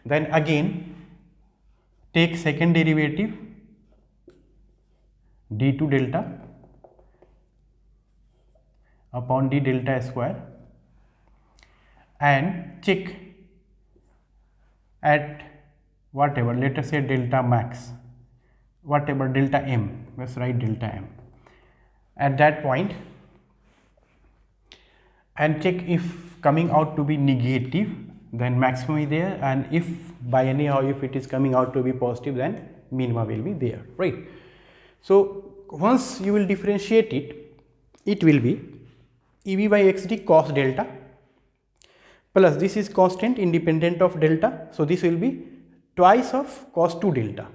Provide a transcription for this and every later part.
Then again take second derivative d2 delta upon d delta square and check at whatever, let us say delta max, whatever delta m, let's write delta m at that point, and check if coming out to be negative then maximum is there, and if by anyhow if it is coming out to be positive then minima will be there, right. So once you will differentiate it, it will be EV by XD cos delta plus this is constant independent of delta, so this will be twice of cos 2 delta.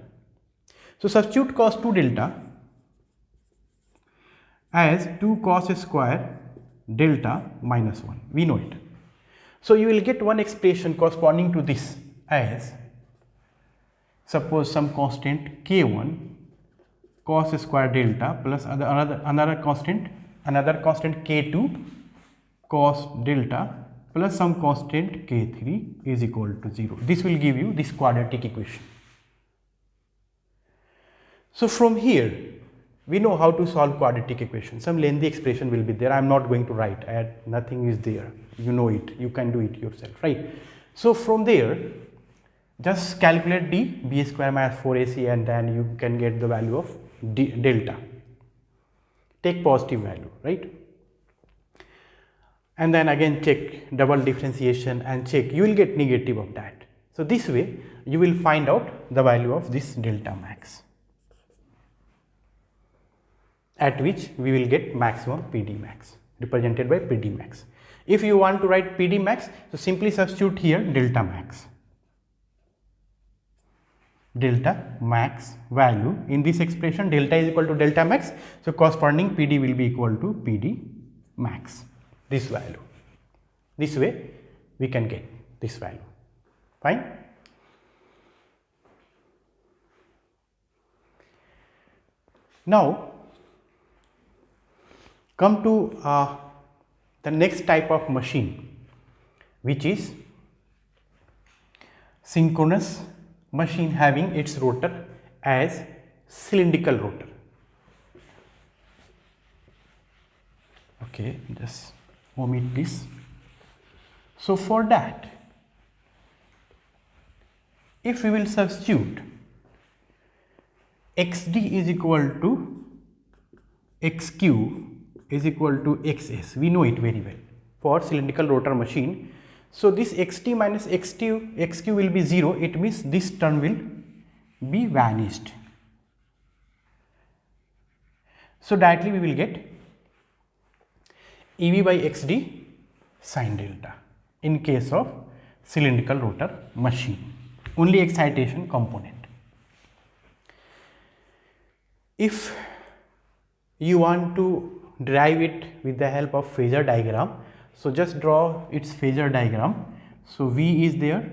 So substitute cos 2 delta as 2 cos square delta minus 1, we know it. So you will get one expression corresponding to this as, suppose some constant k1 cos square delta plus another constant k2 cos delta plus some constant k3 is equal to 0. This will give you this quadratic equation. So from here we know how to solve quadratic equation. Some lengthy expression will be there, I am not going to write, nothing is there, you know it, you can do it yourself, right. So from there just calculate d b square minus 4ac and then you can get the value of delta, take positive value, right, and then again check double differentiation and check, you will get negative of that. So this way you will find out the value of this delta max, at which we will get maximum PD max represented by PD max. If you want to write PD max, so simply substitute here delta max value in this expression, delta is equal to delta max, so corresponding PD will be equal to PD max, this value. This way we can get this value, fine. Now come to the next type of machine, which is synchronous machine having its rotor as cylindrical rotor. Okay, just omit this. So for that, if we will substitute xd is equal to xq is equal to xs, we know it very well for cylindrical rotor machine. So this xt minus xq will be 0, it means this term will be vanished. So directly we will get EV by xd sin delta in case of cylindrical rotor machine, only excitation component. If you want to derive it with the help of phasor diagram, so just draw its phasor diagram. So V is there,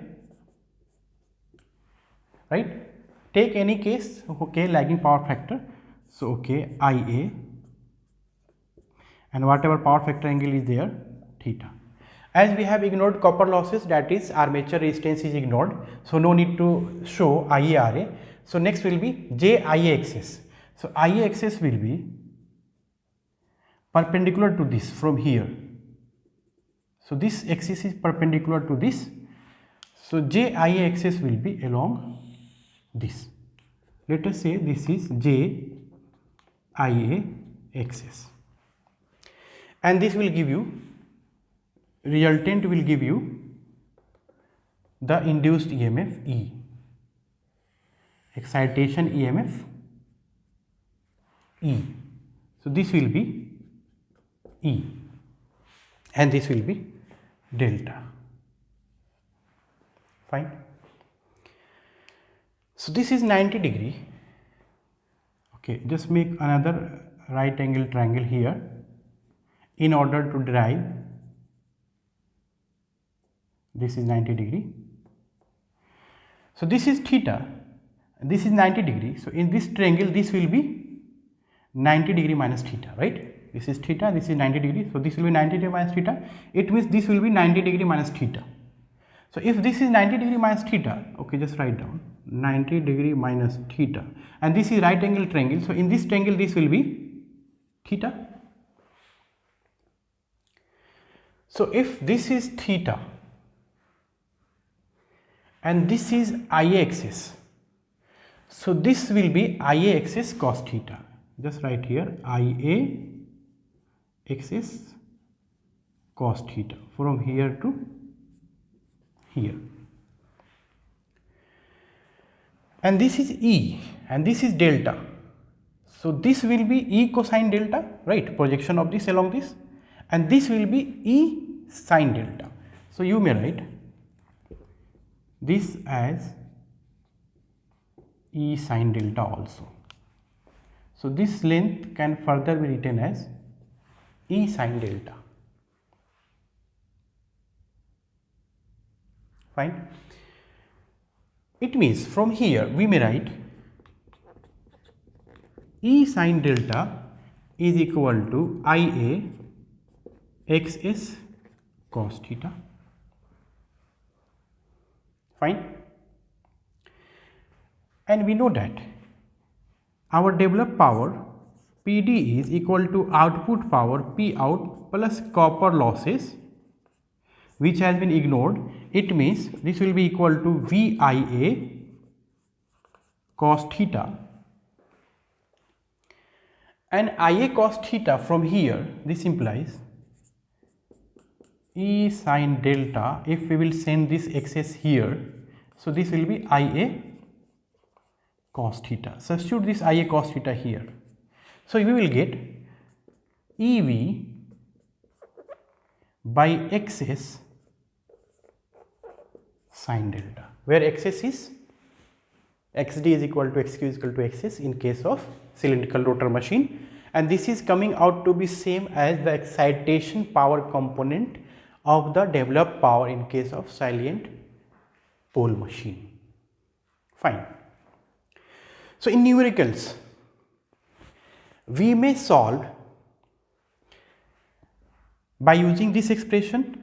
right, take any case, okay, lagging power factor, so okay, IA, and whatever power factor angle is there, theta. As we have ignored copper losses, that is armature resistance is ignored, so no need to show IARA. So next will be JIA axis. So IA axis will be perpendicular to this from here. So this axis is perpendicular to this. So JIA axis will be along this. Let us say this is JIA axis. And this will give you, resultant will give you the induced EMF E, excitation EMF E. So this will be E and this will be delta, fine. So this is 90 degree, okay, just make another right angle triangle here in order to derive, this is 90 degree. So this is theta, this is 90 degree, so in this triangle this will be 90 degree minus theta, right. This is theta, this is 90 degree, so this will be 90 degree minus theta, it means this will be 90 degree minus theta. So if this is 90 degree minus theta, okay, just write down 90 degree minus theta, and this is right angle triangle. So in this triangle this will be theta. So if this is theta and this is IA axis, so this will be IA axis cos theta. Just write here IA axis cos theta from here to here. And this is E and this is delta. So this will be E cosine delta, right? Projection of this along this, and this will be E sine delta. So you may write this as E sine delta also. So this length can further be written as E sine delta. Fine. It means from here we may write E sine delta is equal to IA XS cos theta. Fine. And we know that our developed power PD is equal to output power P out plus copper losses, which has been ignored. It means this will be equal to VIA cos theta, and IA cos theta from here, this implies E sine delta. If we will send this excess here, so this will be IA cos theta. Substitute this IA cos theta here. So we will get EV by XS sine delta, where XS is XD is equal to XQ is equal to XS in case of cylindrical rotor machine, and this is coming out to be same as the excitation power component of the developed power in case of salient pole machine. Fine. So in numericals we may solve by using this expression,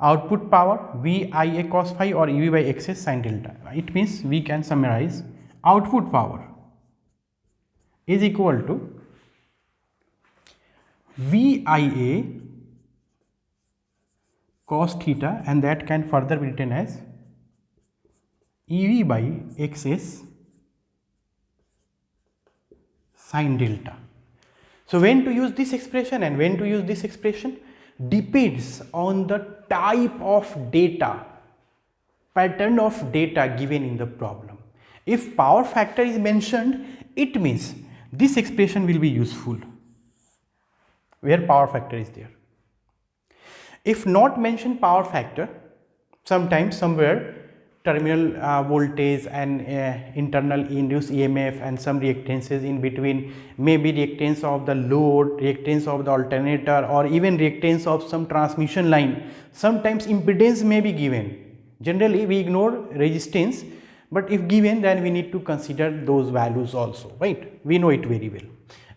output power VIA cos phi or EV by XS sine delta. It means we can summarize output power is equal to VIA cos theta, and that can further be written as EV by XS sine delta. So when to use this expression and when to use this expression depends on the type of data, pattern of data given in the problem. If power factor is mentioned, it means this expression will be useful where power factor is there. If not mentioned power factor, sometimes somewhere terminal voltage and internal induced EMF and some reactances in between, maybe reactance of the load, reactance of the alternator, or even reactance of some transmission line. Sometimes impedance may be given. Generally we ignore resistance, but if given, then we need to consider those values also, right? We know it very well.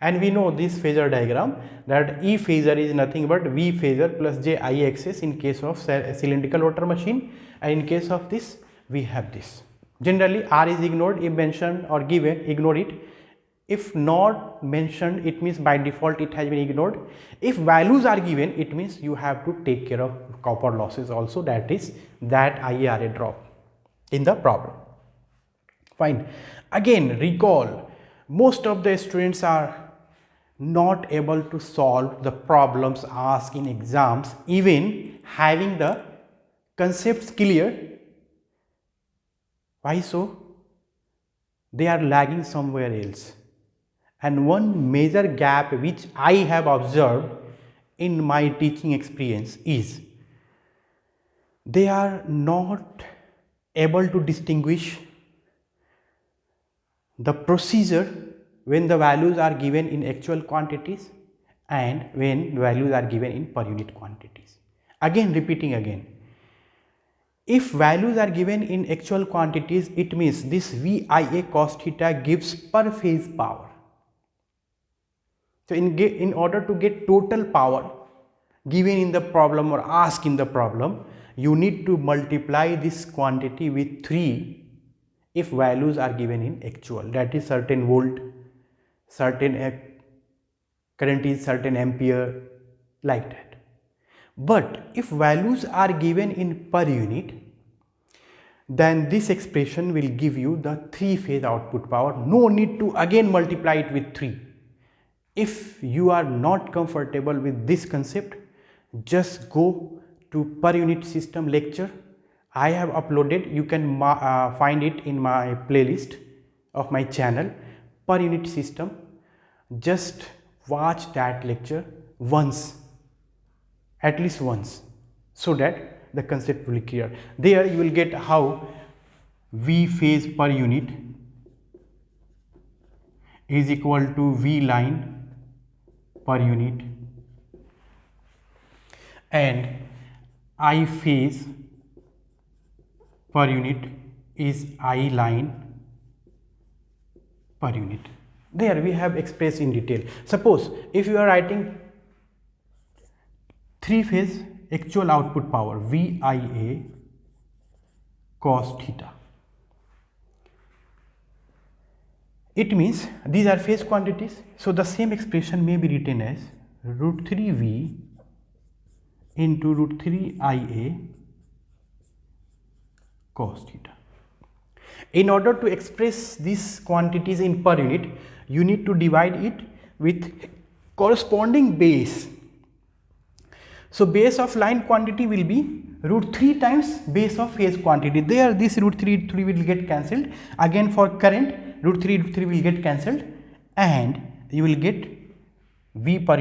And we know this phasor diagram, that E phasor is nothing but V phasor plus J I axis in case of cylindrical rotor machine, and in case of this we have this. Generally R is ignored. If mentioned or given, ignore it. If not mentioned, it means by default it has been ignored. If values are given, it means you have to take care of copper losses also, that is that IARA drop in the problem. Fine. Again recall, most of the students are not able to solve the problems asked in exams even having the concepts clear. Why so? They are lagging somewhere else. And one major gap which I have observed in my teaching experience is they are not able to distinguish the procedure when the values are given in actual quantities and when values are given in per unit quantities. Again repeating again, if values are given in actual quantities, it means this VIA cos theta gives per phase power. So in order to get total power given in the problem or asked in the problem, you need to multiply this quantity with 3 if values are given in actual, that is certain volt, certain current is certain ampere, like that. But if values are given in per unit, then this expression will give you the 3-phase output power. No need to again multiply it with 3. If you are not comfortable with this concept, just go to per unit system lecture. I have uploaded, you can find it in my playlist of my channel, per unit system. Just watch that lecture once, at least once, so that the concept will be clear. There you will get how V phase per unit is equal to V line per unit and I phase per unit is I line per unit. There we have expressed in detail. Suppose if you are writing 3-phase actual output power VIA cos theta, it means these are phase quantities, so the same expression may be written as root 3V into root 3IA cos theta. In order to express these quantities in per unit, you need to divide it with corresponding base. So base of line quantity will be root 3 times base of phase quantity. There this root 3 will get cancelled. Again for current root 3 will get cancelled and you will get V per unit